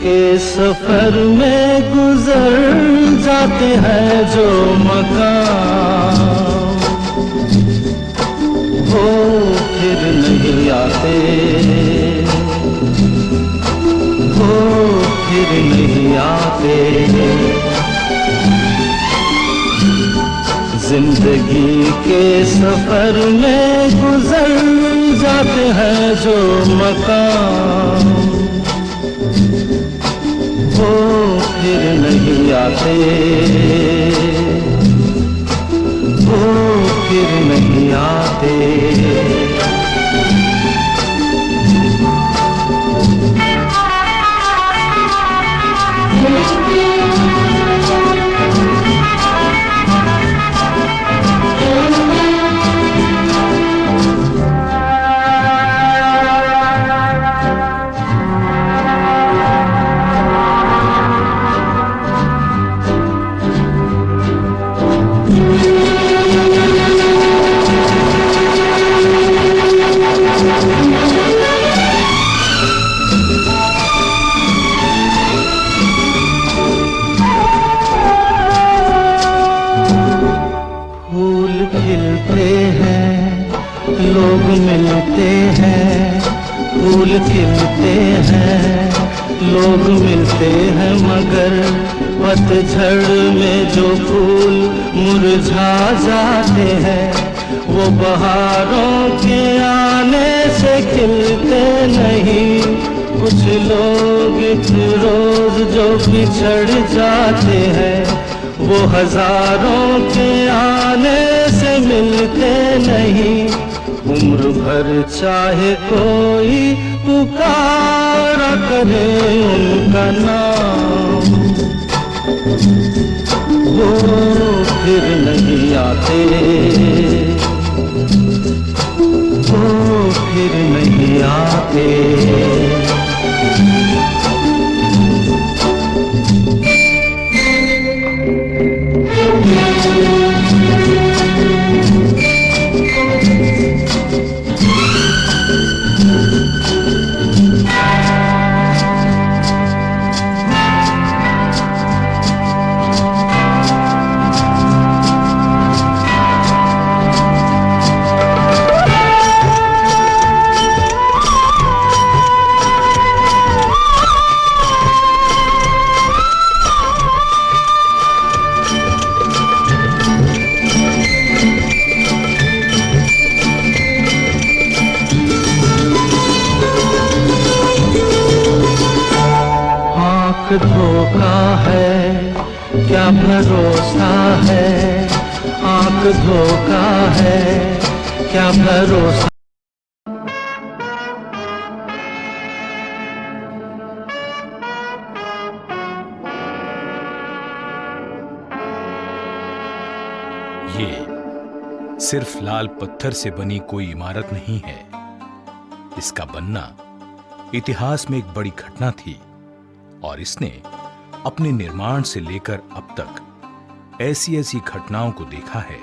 के सफर में गुजर जाते हैं जो मकाम, वो फिर नहीं आते, वो फिर नहीं आते। जिंदगी के सफर में गुजर जाते हैं जो मकाम, वो फिर नहीं आते, वो फिर नहीं आते। खिलते हैं, लोग मिलते हैं, फूल खिलते हैं, लोग मिलते हैं, मगर पतझड़ में जो फूल मुरझा जाते हैं, वो बहारों के आने से खिलते नहीं। कुछ लोग इस रोज जो बिछड़ जाते हैं, वो हजारों के आने से मिलते नहीं। उम्र भर चाहे कोई पुकारा करे उनका नाम, वो फिर नहीं आते, वो फिर नहीं आते। धोखा है क्या भरोसा है, आंख धोखा है क्या भरोसा। ये सिर्फ लाल पत्थर से बनी कोई इमारत नहीं है। इसका बनना इतिहास में एक बड़ी घटना थी और इसने अपने निर्माण से लेकर अब तक ऐसी ऐसी घटनाओं को देखा है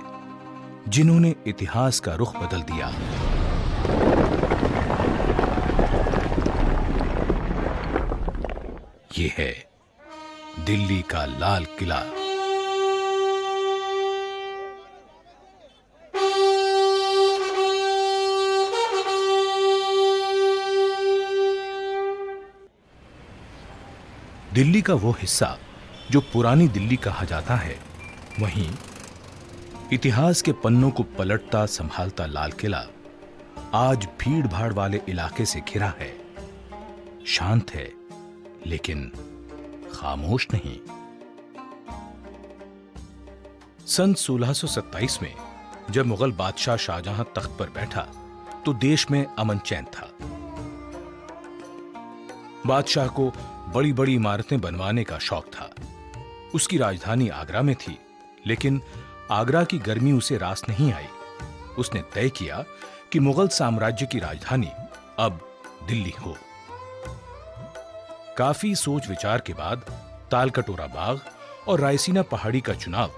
जिन्होंने इतिहास का रुख बदल दिया। ये है दिल्ली का लाल किला। दिल्ली का वो हिस्सा जो पुरानी दिल्ली कहा जाता है, वहीं इतिहास के पन्नों को पलटता संभालता लाल किला आज भीड़ भाड़ वाले इलाके से घिरा है। शांत है लेकिन खामोश नहीं। सन 1627 में जब मुगल बादशाह शाहजहां तख्त पर बैठा तो देश में अमन चैन था। बादशाह को बड़ी बड़ी इमारतें बनवाने का शौक था। उसकी राजधानी आगरा में थी, लेकिन आगरा की गर्मी उसे रास नहीं आई। उसने तय किया कि मुगल साम्राज्य की राजधानी अब दिल्ली हो। काफी सोच विचार के बाद तालकटोरा बाग और रायसीना पहाड़ी का चुनाव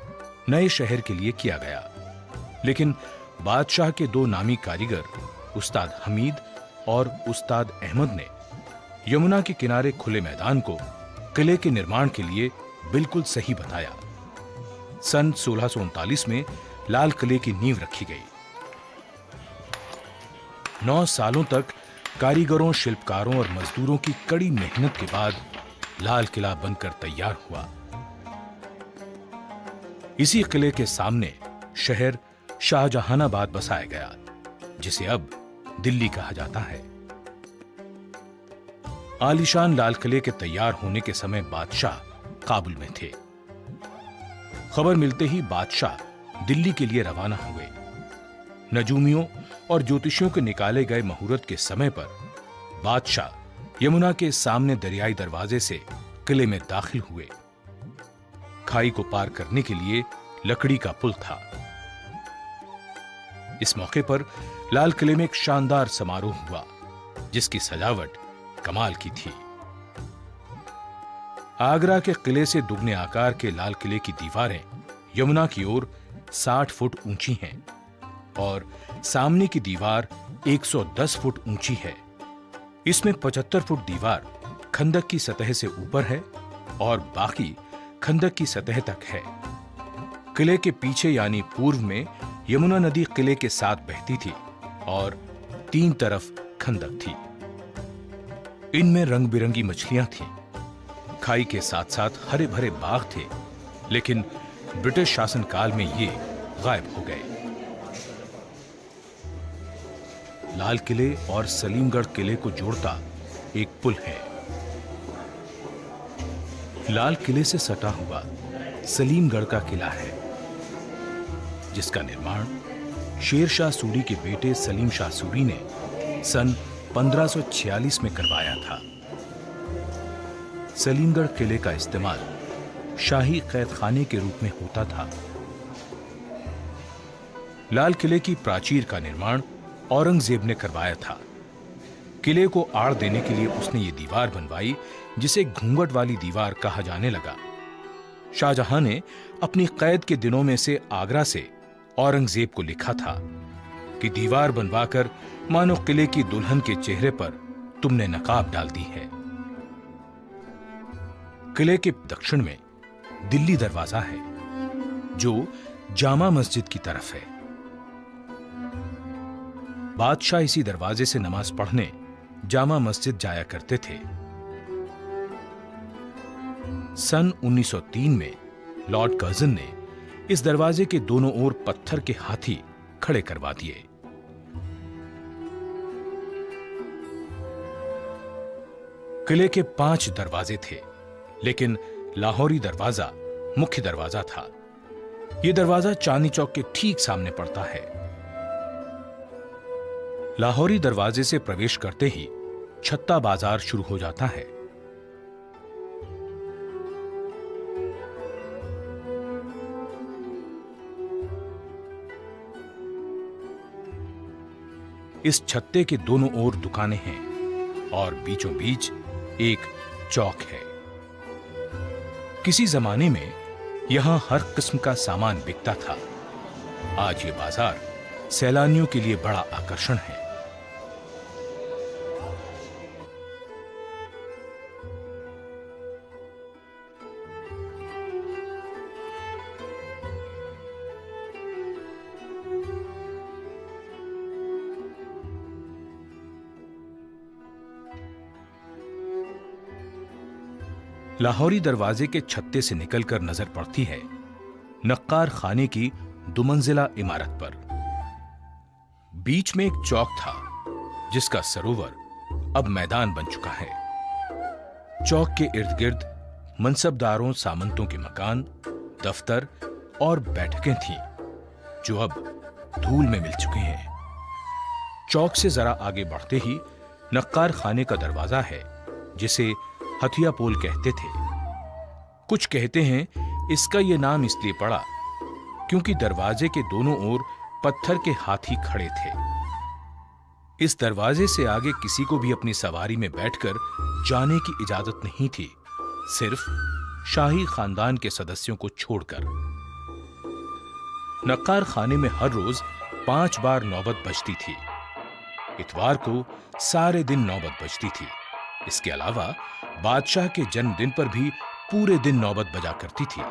नए शहर के लिए किया गया, लेकिन बादशाह के दो नामी कारीगर उस्ताद हमीद और उस्ताद अहमद ने यमुना के किनारे खुले मैदान को किले के निर्माण के लिए बिल्कुल सही बताया। सन 1639 में लाल किले की नींव रखी गई। 9 सालों तक कारीगरों, शिल्पकारों और मजदूरों की कड़ी मेहनत के बाद लाल किला बनकर तैयार हुआ। इसी किले के सामने शहर शाहजहानाबाद बसाया गया, जिसे अब दिल्ली कहा जाता है। आलीशान लाल किले के तैयार होने के समय बादशाह काबुल में थे। खबर मिलते ही बादशाह दिल्ली के लिए रवाना हुए। नजूमियों और ज्योतिषियों के निकाले गए मुहूर्त के समय पर बादशाह यमुना के सामने दरियाई दरवाजे से किले में दाखिल हुए। खाई को पार करने के लिए लकड़ी का पुल था। इस मौके पर लाल किले में एक शानदार समारोह हुआ, जिसकी सजावट कमाल की थी। आगरा के किले से दुगने आकार के लाल किले की दीवारें यमुना की ओर 60 फुट ऊंची हैं और सामने की दीवार 110 फुट ऊंची है। इसमें 75 फुट दीवार खंदक की सतह से ऊपर है और बाकी खंदक की सतह तक है। किले के पीछे यानी पूर्व में यमुना नदी किले के साथ बहती थी और 3 तरफ खंदक थी। इनमें रंग बिरंगी मछलियां थीं। खाई के साथ साथ हरे भरे बाग थे, लेकिन ब्रिटिश शासनकाल में ये गायब हो गए। लाल किले और सलीमगढ़ किले को जोड़ता एक पुल है। लाल किले से सटा हुआ सलीमगढ़ का किला है, जिसका निर्माण शेर शाह सूरी के बेटे सलीम शाह सूरी ने सन 1546 में करवाया था। सलीमगढ़ किले का इस्तेमाल शाही कैदखाने के रूप में होता था। लाल किले की प्राचीर का निर्माण औरंगजेब ने करवाया था। किले को आड़ देने के लिए उसने ये दीवार बनवाई, जिसे घूंघट वाली दीवार कहा जाने लगा। शाहजहां ने अपनी कैद के दिनों में से आगरा से औरंगजेब को लिखा था कि दीवार बनवाकर मानो किले की दुल्हन के चेहरे पर तुमने नकाब डाल दी है। किले के दक्षिण में दिल्ली दरवाजा है, जो जामा मस्जिद की तरफ है। बादशाह इसी दरवाजे से नमाज पढ़ने जामा मस्जिद जाया करते थे। सन 1903 में लॉर्ड कर्जन ने इस दरवाजे के दोनों ओर पत्थर के हाथी खड़े करवा दिए। किले के 5 दरवाजे थे, लेकिन लाहौरी दरवाजा मुख्य दरवाजा था। यह दरवाजा चांदनी चौक के ठीक सामने पड़ता है। लाहौरी दरवाजे से प्रवेश करते ही छत्ता बाजार शुरू हो जाता है। इस छत्ते के दोनों ओर दुकानें हैं और बीचों बीच एक चौक है। किसी जमाने में यहां हर किस्म का सामान बिकता था। आज ये बाजार सैलानियों के लिए बड़ा आकर्षण है। लाहौरी दरवाजे के छत्ते से निकलकर नजर पड़ती है नक्कार खाने की 2 मंजिला इमारत पर। बीच में एक चौक था, जिसका सरोवर अब मैदान बन चुका है। चौक के इर्द गिर्द मनसबदारों, सामंतों के मकान, दफ्तर और बैठकें थीं, जो अब धूल में मिल चुके हैं। चौक से जरा आगे बढ़ते ही नक्कार खाने का दरवाजा है, जिसे हथिया पोल कहते थे। कुछ कहते हैं इसका यह नाम इसलिए पड़ा क्योंकि दरवाजे के दोनों ओर पत्थर के हाथी खड़े थे। इस दरवाजे से आगे किसी को भी अपनी सवारी में बैठकर जाने की इजाजत नहीं थी, सिर्फ शाही खानदान के सदस्यों को छोड़कर। नक्कार खाने में हर रोज 5 बार नौबत बजती थी। इतवार को सारे दिन नौबत बजती थी। इसके अलावा बादशाह के जन्मदिन पर भी पूरे दिन नौबत बजा करती थी।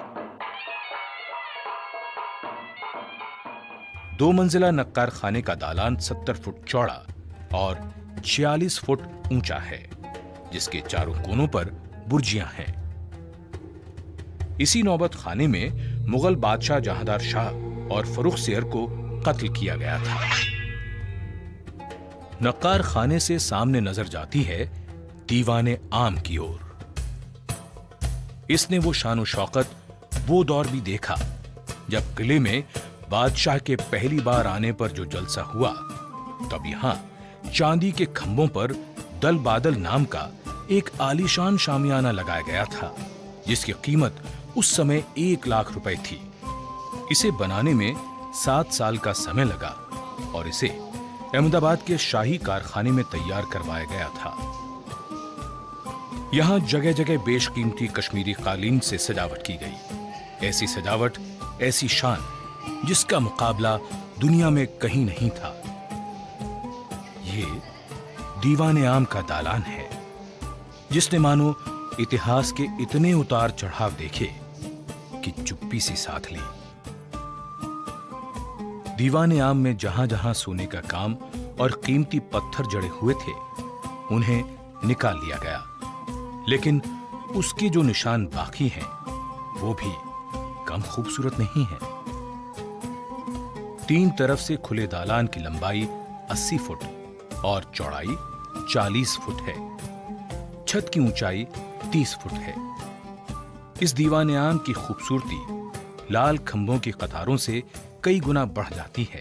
2 मंजिला नक्कार खाने का दालान 70 फुट चौड़ा और 46 फुट ऊंचा है, जिसके चारों कोनों पर बुर्जियां हैं। इसी नौबत खाने में मुगल बादशाह जहांदार शाह और फर्रुखसियर को कत्ल किया गया था। नक्कार खाने से सामने नजर जाती है दीवाने आम की ओर। इसने वो शान शौकत, वो दौर भी देखा जब किले में बादशाह के पहली बार आने पर जो जलसा हुआ, तब यहां चांदी के खंभों पर दल बादल नाम का एक आलीशान शामियाना लगाया गया था, जिसकी कीमत उस समय 1 लाख रुपए थी। इसे बनाने में 7 साल का समय लगा और इसे अहमदाबाद के शाही कारखाने में तैयार करवाया गया था। यहां जगह जगह बेशकीमती कश्मीरी कालीन से सजावट की गई। ऐसी सजावट, ऐसी शान, जिसका मुकाबला दुनिया में कहीं नहीं था। ये दीवाने आम का दालान है, जिसने मानो इतिहास के इतने उतार चढ़ाव देखे कि चुप्पी सी साथ ली। दीवाने आम में जहां जहां सोने का काम और कीमती पत्थर जड़े हुए थे, उन्हें निकाल लिया गया, लेकिन उसके जो निशान बाकी हैं, वो भी कम खूबसूरत नहीं है। 3 तरफ से खुले दालान की लंबाई 80 फुट और चौड़ाई 40 फुट है। छत की ऊंचाई 30 फुट है। इस दीवाने आम की खूबसूरती लाल खंभों की कतारों से कई गुना बढ़ जाती है।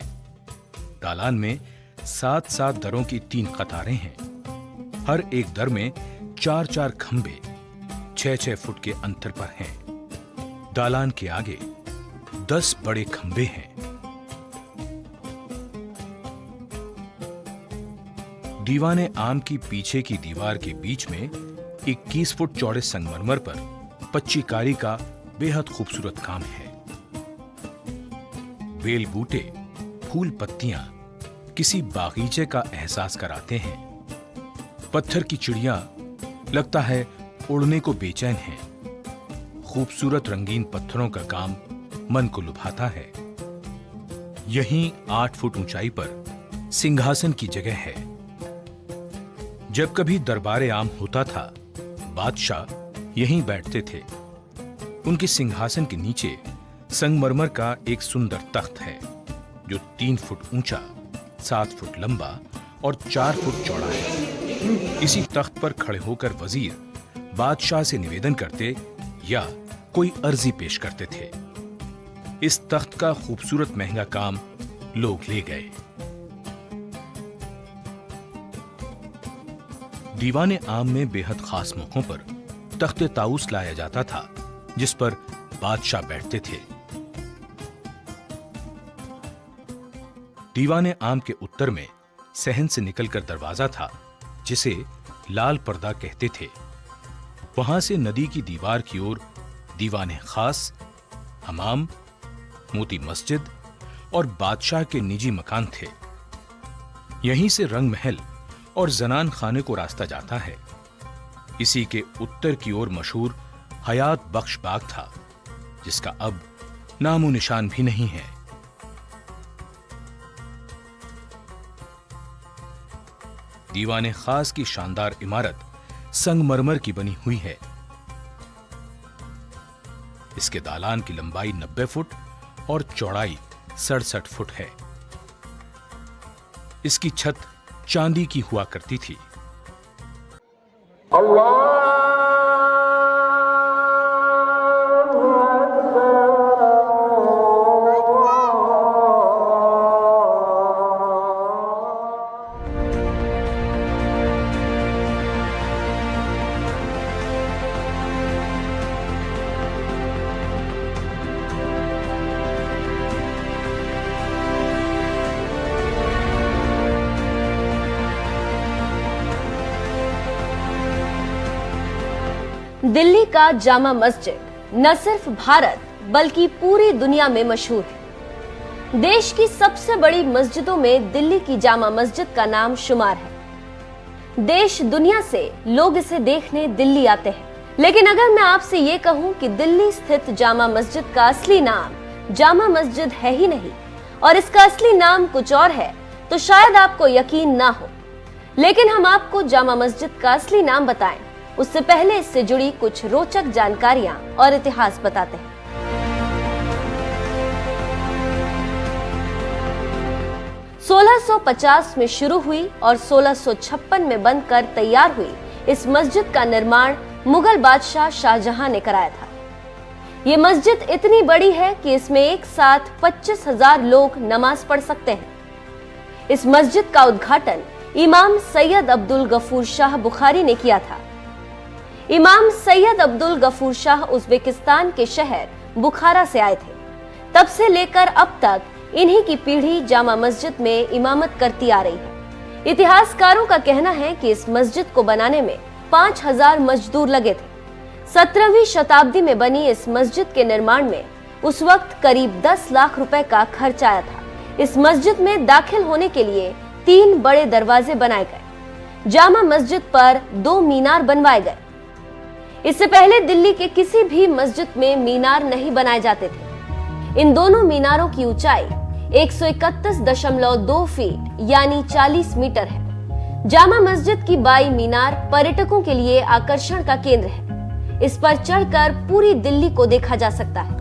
दालान में 7-7 दरों की 3 कतारें हैं। हर एक दर में 4-4 खंभे 6-6 फुट के अंतर पर हैं। दालान के आगे 10 बड़े खंभे हैं। दीवाने आम की पीछे की दीवार के बीच में 21 फुट चौड़े संगमरमर पर पच्चीकारी का बेहद खूबसूरत काम है। बेल बूटे, फूल पत्तियां किसी बागीचे का एहसास कराते हैं। पत्थर की चिड़िया लगता है उड़ने को बेचैन है। खूबसूरत रंगीन पत्थरों का काम मन को लुभाता है। यहीं 8 फुट ऊंचाई पर सिंहासन की जगह है। जब कभी दरबारे आम होता था, बादशाह यहीं बैठते थे। उनके सिंहासन के नीचे संगमरमर का एक सुंदर तख्त है, जो 3 फुट ऊंचा, 7 फुट लंबा और 4 फुट चौड़ा है। इसी तख्त पर खड़े होकर वजीर बादशाह से निवेदन करते या कोई अर्जी पेश करते थे। इस तख्त का खूबसूरत महंगा काम लोग ले गए। दीवाने आम में बेहद खास मौकों पर तख्ते ताऊस लाया जाता था, जिस पर बादशाह बैठते थे। दीवाने आम के उत्तर में सहन से निकलकर दरवाजा था, जिसे लाल पर्दा कहते थे। वहां से नदी की दीवार की ओर दीवाने खास, हमाम, मोती मस्जिद और बादशाह के निजी मकान थे। यहीं से रंग महल और जनान खाने को रास्ता जाता है। इसी के उत्तर की ओर मशहूर हयात बख्श बाग था, जिसका अब नामो निशान भी नहीं है। दीवाने खास की शानदार इमारत संगमरमर की बनी हुई है। इसके दालान की लंबाई 90 फुट और चौड़ाई 67 फुट है। इसकी छत चांदी की हुआ करती थी। दिल्ली का जामा मस्जिद न सिर्फ भारत बल्कि पूरी दुनिया में मशहूर है। देश की सबसे बड़ी मस्जिदों में दिल्ली की जामा मस्जिद का नाम शुमार है। देश दुनिया से लोग इसे देखने दिल्ली आते हैं। लेकिन अगर मैं आपसे ये कहूं कि दिल्ली स्थित जामा मस्जिद का असली नाम जामा मस्जिद है ही नहीं और इसका असली नाम कुछ और है, तो शायद आपको यकीन ना हो। लेकिन हम आपको जामा मस्जिद का असली नाम बताएं, उससे पहले इससे जुड़ी कुछ रोचक जानकारियां और इतिहास बताते हैं। सोलह 1950 में शुरू हुई और 1656 में बनकर तैयार हुई इस मस्जिद का निर्माण मुगल बादशाह शाहजहां ने कराया था। ये मस्जिद इतनी बड़ी है कि इसमें एक साथ 25,000 लोग नमाज पढ़ सकते हैं। इस मस्जिद का उद्घाटन इमाम सैयद अब्दुल गफूर शाह बुखारी ने किया था। इमाम सैयद अब्दुल गफूर शाह उज्बेकिस्तान के शहर बुखारा से आए थे। तब से लेकर अब तक इन्हीं की पीढ़ी जामा मस्जिद में इमामत करती आ रही है। इतिहासकारों का कहना है कि इस मस्जिद को बनाने में 5,000 मजदूर लगे थे। 17वीं शताब्दी में बनी इस मस्जिद के निर्माण में उस वक्त करीब 10 लाख रुपए का खर्च आया था। इस मस्जिद में दाखिल होने के लिए 3 बड़े दरवाजे बनाए गए। जामा मस्जिद पर 2 मीनार बनवाए गए। इससे पहले दिल्ली के किसी भी मस्जिद में मीनार नहीं बनाए जाते थे। इन दोनों मीनारों की ऊंचाई 131.2 फीट यानी 40 मीटर है। जामा मस्जिद की बाई मीनार पर्यटकों के लिए आकर्षण का केंद्र है। इस पर चढ़कर पूरी दिल्ली को देखा जा सकता है।